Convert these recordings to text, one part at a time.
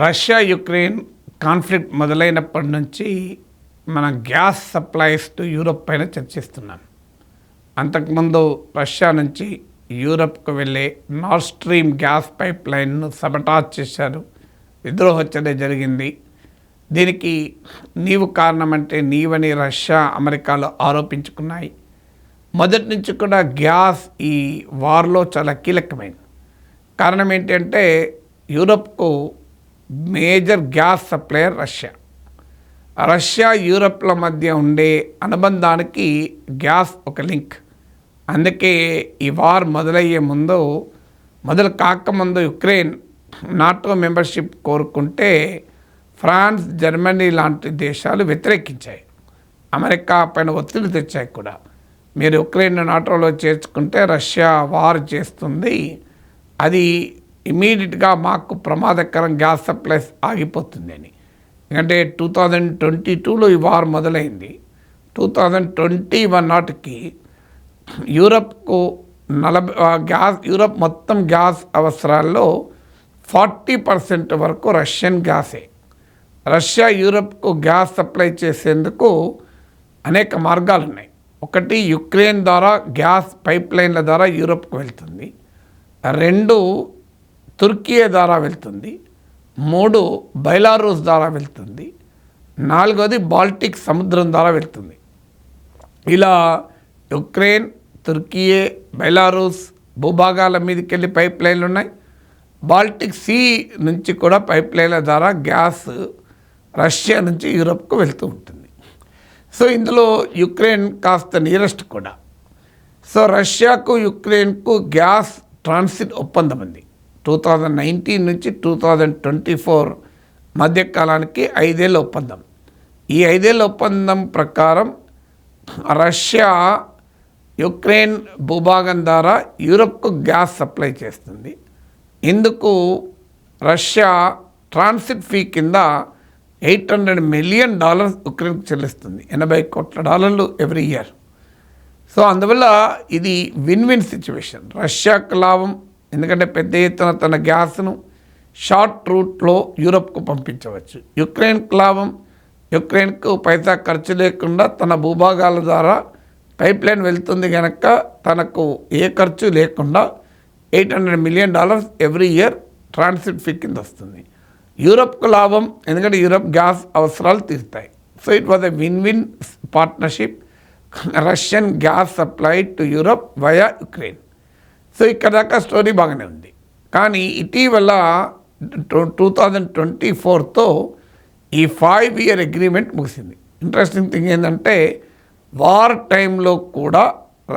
Russia Ukraine conflict మొదలైనప్పటి నుంచి మన gas supplies to Europe పైన చర్చిస్తున్నాం. అంతకుముందు రష్యా నుంచి యూరప్కు వెళ్ళే నార్డ్ స్ట్రీమ్ గ్యాస్ పైప్ లైన్ను సబటాజ్ చేశారు. విద్రోహోచ్చనే జరిగింది. దీనికి నీవు కారణమంటే నీవని రష్యా అమెరికాలో ఆరోపించుకున్నాయి. మొదటి నుంచి కూడా గ్యాస్ ఈ వార్లో చాలా కీలకమైంది. కారణం ఏంటంటే యూరప్కు మేజర్ గ్యాస్ సప్లయర్ రష్యా యూరప్ల మధ్య ఉండే అనుబంధానికి గ్యాస్ ఒక లింక్. అందుకే ఈ వార్ మొదలు కాకముందు యుక్రెయిన్ నాటో మెంబర్షిప్ కోరుకుంటే ఫ్రాన్స్, జర్మనీ లాంటి దేశాలు వ్యతిరేకించాయి. అమెరికా పైన ఒత్తిడి తెచ్చాయి కూడా. మీరు యుక్రెయిన్ నాటోలో చేర్చుకుంటే రష్యా వార్ చేస్తుంది, అది ఇమీడియట్గా మాకు ప్రమాదకరం, గ్యాస్ సప్లైస్ ఆగిపోతుంది అని. ఎందుకంటే 2022లో ఈ వార్ మొదలైంది. 2021 నాటికి యూరప్కు యూరప్ మొత్తం గ్యాస్ అవసరాల్లో 40% వరకు రష్యన్ గ్యాసే. రష్యా యూరప్కు గ్యాస్ సప్లై చేసేందుకు అనేక మార్గాలు ఉన్నాయి. ఒకటి, యుక్రెయిన్ ద్వారా గ్యాస్ పైప్ లైన్ల ద్వారా యూరప్కు వెళ్తుంది. 2, తుర్కియే ద్వారా వెళ్తుంది. 3, బెలారూస్ ద్వారా వెళ్తుంది. 4, బాల్టిక్ సముద్రం ద్వారా వెళ్తుంది. ఇలా యుక్రెయిన్, తుర్కియే, బెలారూస్ భూభాగాల మీదకి వెళ్ళి పైప్ లైన్లు ఉన్నాయి. బాల్టిక్ సీ నుంచి కూడా పైప్ లైన్ల ద్వారా గ్యాస్ రష్యా నుంచి యూరప్కు వెళ్తూ ఉంటుంది. సో ఇందులో యుక్రెయిన్ కాస్త నియరెస్ట్ కూడా. సో రష్యాకు యుక్రెయిన్కు గ్యాస్ ట్రాన్సిట్ ఒప్పందం ఉంది. 2019 నుంచి 2024 మధ్యకాలానికి 5 ఏళ్ళ ఒప్పందం. ఈ 5 ఏళ్ళ ఒప్పందం ప్రకారం రష్యా యుక్రెయిన్ భూభాగం ద్వారా యూరప్కు గ్యాస్ సప్లై చేస్తుంది. ఇందుకు రష్యా ట్రాన్సిట్ ఫీ కింద $800 మిలియన్ యుక్రెయిన్కు చెల్లిస్తుంది. $80 కోట్ల ఎవ్రీ ఇయర్. సో అందువల్ల ఇది విన్ విన్ సిచ్యువేషన్. రష్యాకు లాభం, ఎందుకంటే పెద్ద ఎత్తున తన గ్యాస్ను షార్ట్ రూట్లో యూరప్కు పంపించవచ్చు. యుక్రెయిన్కు లాభం, యుక్రెయిన్కు పైసా ఖర్చు లేకుండా తన భూభాగాల ద్వారా పైప్ లైన్ వెళ్తుంది కనుక తనకు ఏ ఖర్చు లేకుండా $800 million every year transit fee కింద వస్తుంది. యూరప్కు లాభం, ఎందుకంటే యూరప్ గ్యాస్ అవసరాలు తీరుతాయి. So it was a win win partnership. Russian gas supply to Europe via Ukraine. So ఇక్కడ దాకా స్టోరీ బాగానే ఉంది. కానీ ఇటీవల 2024తో ఈ 5 ఇయర్ అగ్రిమెంట్ ముగిసింది. ఇంట్రెస్టింగ్ థింగ్ ఏంటంటే వార్ టైంలో కూడా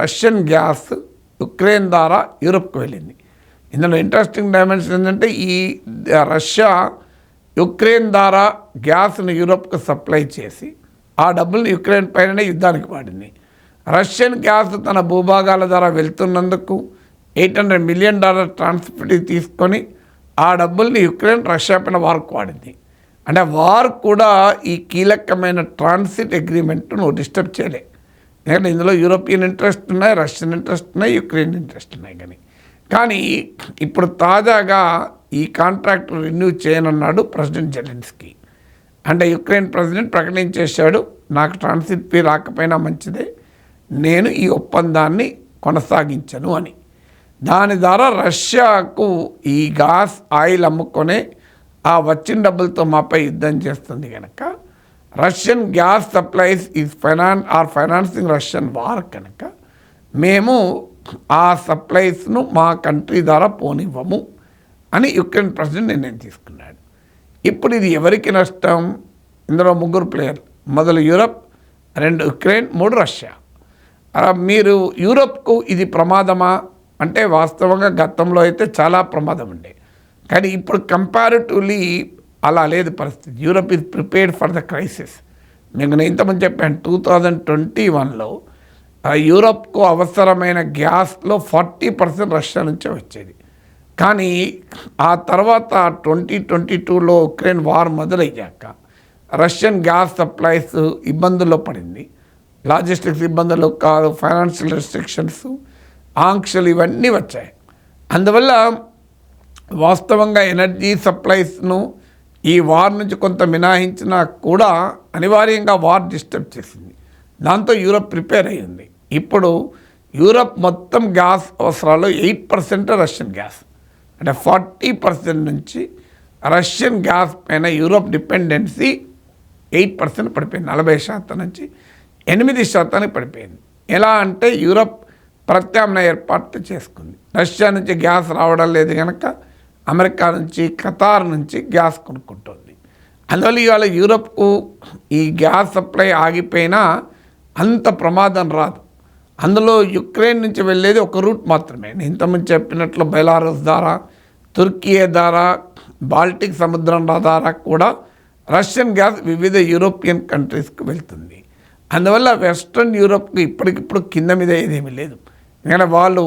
రష్యన్ గ్యాస్ యుక్రెయిన్ ద్వారా యూరప్కి వెళ్ళింది. ఇందులో ఇంట్రెస్టింగ్ డైమెన్షన్ ఏంటంటే ఈ రష్యా యుక్రెయిన్ ద్వారా గ్యాస్ను యూరప్కు సప్లై చేసి ఆ డబ్బుల్ని యుక్రెయిన్ పైననే యుద్ధానికి వాడింది. రష్యన్ గ్యాస్ తన భూభాగాల ద్వారా వెళ్తున్నందుకు $800 మిలియన్ ట్రాన్స్ఫర్ తీసుకొని ఆ డబ్బుల్ని యుక్రెయిన్ రష్యా పైన వార్కు వాడింది. అంటే వార్ కూడా ఈ కీలకమైన ట్రాన్సిట్ అగ్రిమెంట్ను డిస్టర్బ్ చేయలే. ఎందుకంటే ఇందులో యూరోపియన్ ఇంట్రెస్ట్ ఉన్నాయి, రష్యన్ ఇంట్రెస్ట్ ఉన్నాయి, యుక్రెయిన్ ఇంట్రెస్ట్ ఉన్నాయి. కానీ ఇప్పుడు తాజాగా ఈ కాంట్రాక్ట్ రెన్యూ చేయనున్నాడు ప్రెసిడెంట్ జెలెన్స్కీ. అంటే యుక్రెయిన్ ప్రెసిడెంట్ ప్రకటించేశాడు, నాకు ట్రాన్సిట్ ఫీ రాకపోయినా మంచిదే, నేను ఈ ఒప్పందాన్ని కొనసాగించను అని. దాని ద్వారా రష్యాకు ఈ గ్యాస్ ఆయిల్ అమ్ముకొనే ఆ వచ్చిన డబ్బులతో మాపై యుద్ధం చేస్తుంది కనుక Russian gas supplies is financing Russian war కనుక మేము ఆ సప్లైస్ను మా కంట్రీ ద్వారా పోనివ్వము అని యుక్రెయిన్ ప్రెసిడెంట్ నిర్ణయం తీసుకున్నాడు. ఇప్పుడు ఇది ఎవరికి నష్టం? ఇందులో 3 ప్లేయర్లు. మొదలు యూరప్, 2 యుక్రెయిన్, 3 రష్యా. మీరు యూరప్కు ఇది ప్రమాదమా అంటే వాస్తవంగా గతంలో అయితే చాలా ప్రమాదం ఉండే, కానీ ఇప్పుడు కంపారిటివ్లీ అలా లేదు పరిస్థితి. Europe is prepared for the crisis. మీకు నేను ఇంతకుముందు చెప్పాను, 2021లో యూరప్కు అవసరమైన గ్యాస్లో 40% రష్యా నుంచే వచ్చేది. కానీ ఆ తర్వాత 2022లో ఉక్రెయిన్ వార్ మొదలయ్యాక రష్యన్ గ్యాస్ సప్లైస్ ఇబ్బందుల్లో పడింది. లాజిస్టిక్స్ ఇబ్బందులు కాదు, ఫైనాన్షియల్ రెస్ట్రిక్షన్స్, ఆంక్షలు ఇవన్నీ వచ్చాయి. అందువల్ల వాస్తవంగా ఎనర్జీ సప్లైస్ను ఈ వార్ నుంచి కొంత మినహాయించినా కూడా అనివార్యంగా వార్ డిస్టర్బ్ చేసింది. దాంతో యూరప్ ప్రిపేర్ అయ్యింది. ఇప్పుడు యూరప్ మొత్తం గ్యాస్ అవసరాలు 8% రష్యన్ గ్యాస్, అంటే 40% నుంచి రష్యన్ గ్యాస్ పైన యూరప్ డిపెండెన్సీ 8% పడిపోయింది. 40% నుంచి 8% పడిపోయింది. ఎలా అంటే యూరప్ ప్రత్యామ్నాయ ఏర్పాట్లు చేసుకుంది. రష్యా నుంచి గ్యాస్ రావడం లేదు కనుక అమెరికా నుంచి, ఖతార్ నుంచి గ్యాస్ కొనుక్కుంటుంది. అందువల్ల ఇవాళ యూరప్కు ఈ గ్యాస్ సప్లై ఆగిపోయినా అంత ప్రమాదం రాదు. అందులో యుక్రెయిన్ నుంచి వెళ్ళేది ఒక రూట్ మాత్రమే. నేను ఇంతకుముందు చెప్పినట్లు బెలారస్ ద్వారా, తుర్కియే ద్వారా, బాల్టిక్ సముద్రం ద్వారా కూడా రష్యన్ గ్యాస్ వివిధ యూరోపియన్ కంట్రీస్కి వెళ్తుంది. అందువల్ల వెస్ట్రన్ యూరోప్కి ఇప్పటికిప్పుడు కింద మీద ఏదేమీ లేదు. ఎందుకంటే వాళ్ళు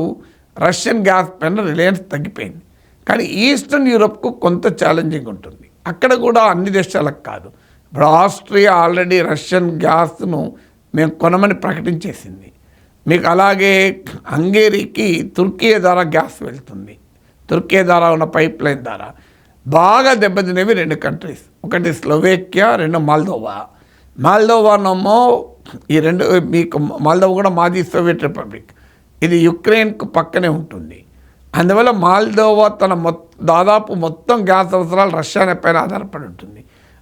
రష్యన్ గ్యాస్ పైన రిలయన్స్ తగ్గిపోయింది. కానీ ఈస్టర్న్ యూరోప్కు కొంత ఛాలెంజింగ్ ఉంటుంది. అక్కడ కూడా అన్ని దేశాలకు కాదు. ఇప్పుడు ఆస్ట్రియా ఆల్రెడీ రష్యన్ గ్యాస్ను మేము కొనమని ప్రకటించేసింది. మీకు అలాగే హంగేరీకి తుర్కియే ద్వారా గ్యాస్ వెళ్తుంది. తుర్కియే ద్వారా ఉన్న పైప్ లైన్ ద్వారా బాగా దెబ్బతినేవి 2 కంట్రీస్. ఒకటి స్లోవేకియా, 2 మాల్దోవా. మాల్దోవానేమో ఈ 2 మీకు మాల్దోవా కూడా మాజీ సోవియట్ రిపబ్లిక్. ఇది యుక్రెయిన్కు పక్కనే ఉంటుంది. అందువల్ల మాల్దోవా తన దాదాపు మొత్తం గ్యాస్ అవసరాలు రష్యా పైన ఆధారపడి ఉంటుంది.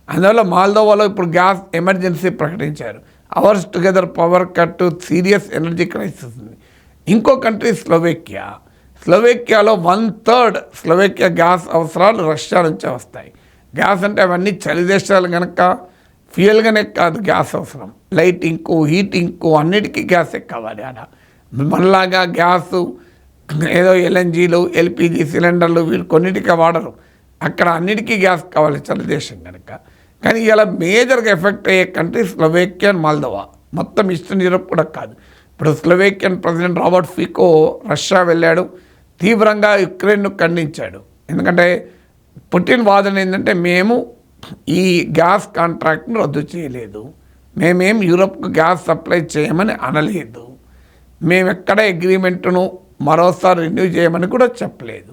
అందువల్ల మాల్దోవాలో ఇప్పుడు గ్యాస్ ఎమర్జెన్సీ ప్రకటించారు. Hours together power cut, serious energy crisis ఉంది. ఇంకో కంట్రీ స్లోవేకియా. స్లోవేకియాలో 1/3 స్లోవేకియా గ్యాస్ అవసరాలు రష్యా నుంచే వస్తాయి. గ్యాస్ అంటే అవన్నీ చలి దేశాలు కనుక ఫ్యూయల్గానే కాదు గ్యాస్ అవసరం, లైటింగ్కు, హీటింగ్కు అన్నిటికీ గ్యాసే కావాలి. ఆడ మనలాగా గ్యాసు ఏదో ఎల్ఎన్జీలు, ఎల్పిజి సిలిండర్లు వీళ్ళు కొన్నిటికే వాడరు. అక్కడ అన్నిటికీ గ్యాస్ కావాలి చలి దేశం కనుక. కానీ ఇలా మేజర్గా ఎఫెక్ట్ అయ్యే కంట్రీ స్లోవేకియా, మాల్దోవా. మొత్తం ఈస్టర్న్ యూరోప్ కూడా కాదు. ఇప్పుడు Slovakian president Robert Fico Russia వెళ్ళాడు, తీవ్రంగా యుక్రెయిన్ను ఖండించాడు. ఎందుకంటే పుటిన్ వాదన ఏంటంటే మేము ఈ గ్యాస్ కాంట్రాక్ట్ను రద్దు చేయలేదు, మేమేం యూరోప్కు గ్యాస్ సప్లై చేయమని అనలేదు, మేము ఎక్కడ అగ్రిమెంట్ను మరోసారి రెన్యూ చేయమని కూడా చెప్పలేదు.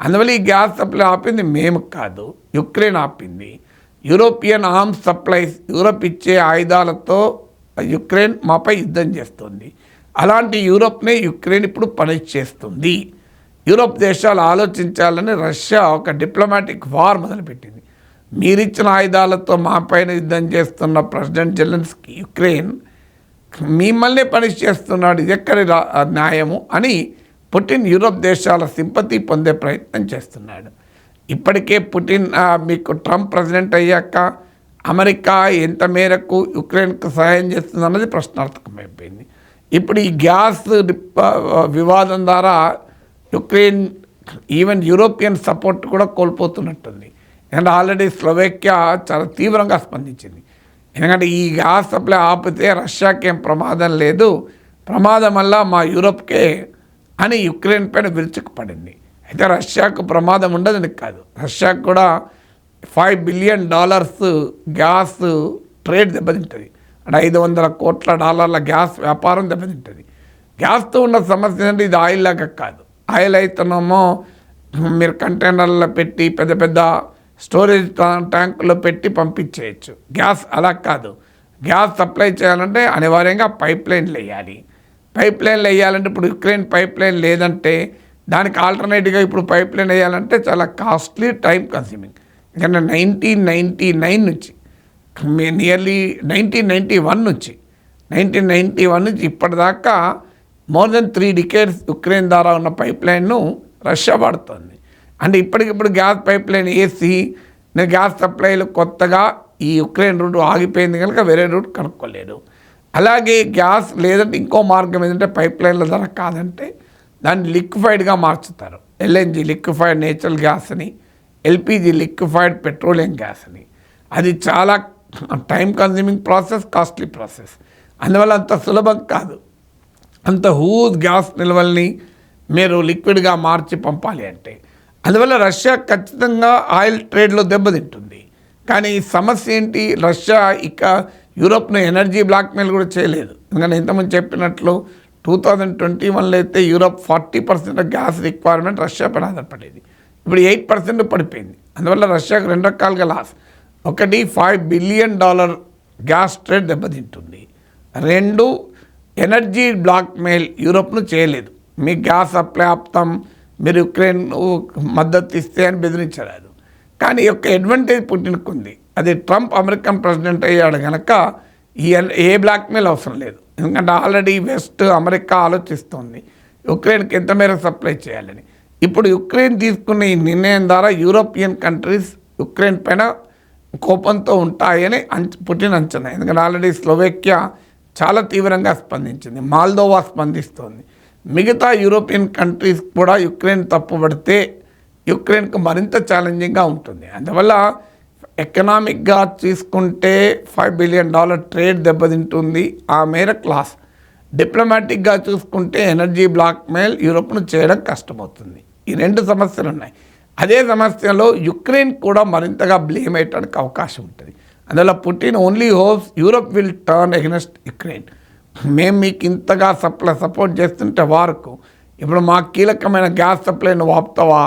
అందువల్ల ఈ గ్యాస్ సప్లై ఆపింది మేము కాదు, యుక్రెయిన్ ఆపింది. యూరోపియన్ ఆర్మ్స్ సప్లైస్, యూరోప్ ఇచ్చే ఆయుధాలతో యుక్రెయిన్ మాపై యుద్ధం చేస్తుంది. అలాంటి యూరోప్నే యుక్రెయిన్ ఇప్పుడు పనిష్ చేస్తుంది. యూరోప్ దేశాలు ఆలోచించాలని రష్యా ఒక డిప్లొమాటిక్ వార్ మొదలుపెట్టింది. మీరిచ్చిన ఆయుధాలతో మా పైన యుద్ధం చేస్తున్న ప్రెసిడెంట్ జెలెన్స్కీ యుక్రెయిన్ మిమ్మల్ని పనిష్ చేస్తున్నాడు, ఇది ఎక్కడి న్యాయము అని పుటిన్ యూరోప్ దేశాల సింపతి పొందే ప్రయత్నం చేస్తున్నాడు. ఇప్పటికే పుటిన్ మీకు ట్రంప్ ప్రెసిడెంట్ అయ్యాక అమెరికా ఎంత మేరకు యుక్రెయిన్కు సహాయం చేస్తుందన్నది ప్రశ్నార్థకమైపోయింది. ఇప్పుడు ఈ గ్యాస్ వివాదం ద్వారా యుక్రెయిన్ ఈవెన్ యూరోపియన్ సపోర్ట్ కూడా కోల్పోతున్నట్టుంది. ఎందుకంటే ఆల్రెడీ స్లోవేకియా చాలా తీవ్రంగా స్పందించింది. ఎందుకంటే ఈ గ్యాస్ సప్లై ఆపితే రష్యాకి ఏం ప్రమాదం లేదు, ప్రమాదం వల్ల మా యూరోప్కే అని యుక్రెయిన్ పైన విరుచుకుపడింది. అయితే రష్యాకు ప్రమాదం ఉండదని కాదు, రష్యాకు కూడా $5 బిలియన్ గ్యాస్ ట్రేడ్ దెబ్బతింటుంది. అంటే $500 కోట్ల గ్యాస్ వ్యాపారం దెబ్బతింటుంది. గ్యాస్తో ఉన్న సమస్య ఏంటంటే ఇది ఆయిల్ లాగా కాదు. ఆయిల్ అయితేనేమో మీరు కంటైనర్లో పెట్టి పెద్ద పెద్ద స్టోరేజ్ ట్యాంకుల్లో పెట్టి పంపించేయచ్చు. గ్యాస్ అలా కాదు. గ్యాస్ సప్లై చేయాలంటే అనివార్యంగా పైప్ లైన్లు వేయాలి. పైప్ లైన్లు వేయాలంటే ఇప్పుడు యుక్రెయిన్ పైప్ లైన్ లేదంటే దానికి ఆల్టర్నేటివ్గా ఇప్పుడు పైప్ లైన్ వేయాలంటే చాలా కాస్ట్లీ, టైం కన్స్యూమింగ్. ఎందుకంటే 1999 నుంచి నియర్లీ 1991 నుంచి ఇప్పటిదాకా మోర్ దెన్ 3 డికేడ్స్ యుక్రెయిన్ ద్వారా ఉన్న పైప్ లైన్ను రష్యా వాడుతుంది. అంటే ఇప్పటికిప్పుడు గ్యాస్ పైప్ లైన్ వేసి గ్యాస్ సప్లైలు కొత్తగా ఈ యుక్రెయిన్ రూట్ ఆగిపోయింది కనుక వేరే రూట్ కనుక్కోలేదు. అలాగే గ్యాస్ లేదంటే ఇంకో మార్గం ఏంటంటే పైప్ లైన్ల ద్వారా కాదంటే దాన్ని లిక్విఫైడ్గా మార్చుతారు. ఎల్ఎన్జి లిక్విఫైడ్ నేచురల్ గ్యాస్ అని, ఎల్పిజి లిక్విఫైడ్ పెట్రోలియం గ్యాస్ అని. అది చాలా time consuming process, costly process. అందువల్ల అంత సులభం కాదు. అంత హూజ్ గ్యాస్ నిల్వల్ని మీరు లిక్విడ్గా మార్చి పంపాలి అంటే. అందువల్ల రష్యా ఖచ్చితంగా ఆయిల్ ట్రేడ్లో దెబ్బతింటుంది. కానీ సమస్య ఏంటి, రష్యా ఇక యూరోప్ను ఎనర్జీ బ్లాక్మెయిల్ కూడా చేయలేదు. ఎందుకంటే ఇంతకుముందు చెప్పినట్లు 2021లో అయితే యూరోప్ 40% గ్యాస్ రిక్వైర్మెంట్ రష్యా పైన ఆధారపడేది. ఇప్పుడు 8% పడిపోయింది. అందువల్ల రష్యాకు 2 రకాలుగా లాస్. ఒకటి $5 బిలియన్ గ్యాస్ ట్రేడ్ దెబ్బతింటుంది. 2 ఎనర్జీ బ్లాక్మెయిల్ యూరోప్ను చేయలేదు. మీ గ్యాస్ సప్లై ఆపుతాం, మీరు యుక్రెయిన్ మద్దతు ఇస్తే అని బెదిరించలేదు. కానీ ఈ యొక్క అడ్వాంటేజ్ పుట్టినకు ఉంది. అది ట్రంప్ అమెరికన్ ప్రెసిడెంట్ అయ్యాడు కనుక ఏ బ్లాక్మెయిల్ అవసరం లేదు. ఎందుకంటే ఆల్రెడీ వెస్ట్ అమెరికా ఆలోచిస్తోంది యుక్రెయిన్కి ఎంత మేర సప్లై చేయాలని. ఇప్పుడు యుక్రెయిన్ తీసుకున్న ఈ నిర్ణయం ద్వారా యూరోపియన్ కంట్రీస్ యుక్రెయిన్ పైన కోపంతో ఉంటాయని పుటిన్ అంచనా. ఎందుకంటే ఆల్రెడీ స్లోవేకియా చాలా తీవ్రంగా స్పందించింది, మాల్దోవా స్పందిస్తోంది. మిగతా యూరోపియన్ కంట్రీస్ కూడా యుక్రెయిన్ తప్పుపడితే యుక్రెయిన్కు మరింత ఛాలెంజింగ్గా ఉంటుంది. అందువల్ల ఎకనామిక్గా తీసుకుంటే $5 బిలియన్ ట్రేడ్ దెబ్బతింటుంది, ఆ మేర క్లాస్. డిప్లొమాటిక్గా చూసుకుంటే ఎనర్జీ బ్లాక్మెయిల్ యూరోప్ను చేయడం కష్టమవుతుంది. ఈ 2 సమస్యలు ఉన్నాయి. అదే సమస్యలో యుక్రెయిన్ కూడా మరింతగా బ్లేమ్ అయ్యడానికి అవకాశం ఉంటుంది. అందువల్ల Putin only hopes Europe will turn against Ukraine. మేము మీకు ఇంతగా సపోర్ట్ చేస్తుంటే వారకు ఇప్పుడు మాకు కీలకమైన గ్యాస్ సప్లై నువ్వు ఆపుతావా,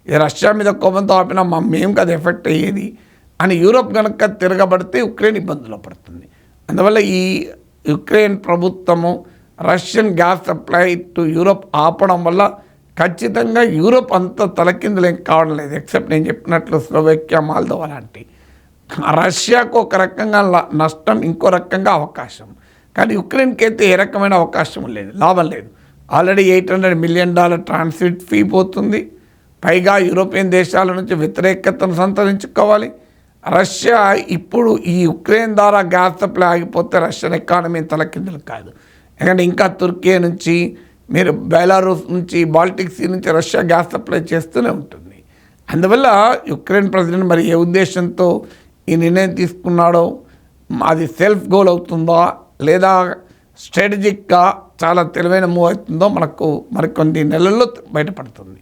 రష్యా మీద కోపంతో ఆపినా మేము కదా ఎఫెక్ట్ అయ్యేది అని యూరోప్ కనుక తిరగబడితే యుక్రెయిన్ ఇబ్బందులు పడుతుంది. అందువల్ల ఈ యుక్రెయిన్ ప్రభుత్వము Russian gas supply to Europe ఆపడం వల్ల ఖచ్చితంగా యూరోప్ అంతా తలకిందులేం కావడం లేదు, ఎక్సెప్ట్ నేను చెప్పినట్లు స్లోవేకియా, మాల్దోవా లాంటి. రష్యాకు ఒక రకంగా నష్టం, ఇంకో రకంగా అవకాశం. కానీ యుక్రెయిన్కి అయితే ఏ రకమైన అవకాశం లేదు, లాభం లేదు. ఆల్రెడీ $800 మిలియన్ ట్రాన్సిట్ ఫీ పోతుంది. పైగా యూరోపియన్ దేశాల నుంచి వ్యతిరేకతను సంతరించుకోవాలి. రష్యా ఇప్పుడు ఈ యుక్రెయిన్ ద్వారా గ్యాస్ సప్లై ఆగిపోతే రష్యన్ ఎకానమీ తలకిందులు కాదు. ఎందుకంటే ఇంకా తుర్కీ నుంచి, మీరు బెలారూస్ నుంచి, బాల్టిక్ సీ నుంచి రష్యా గ్యాస్ సప్లై చేస్తూనే ఉంటుంది. అందువల్ల యుక్రెయిన్ ప్రెసిడెంట్ మరి ఏ ఉద్దేశంతో ఈ నిర్ణయం తీసుకున్నాడో, అది సెల్ఫ్ గోల్ అవుతుందో లేదా స్ట్రాటజిక్గా చాలా తెలివైన మూవ్ అవుతుందో మనకు మరికొన్ని నెలల్లో బయటపడుతుంది.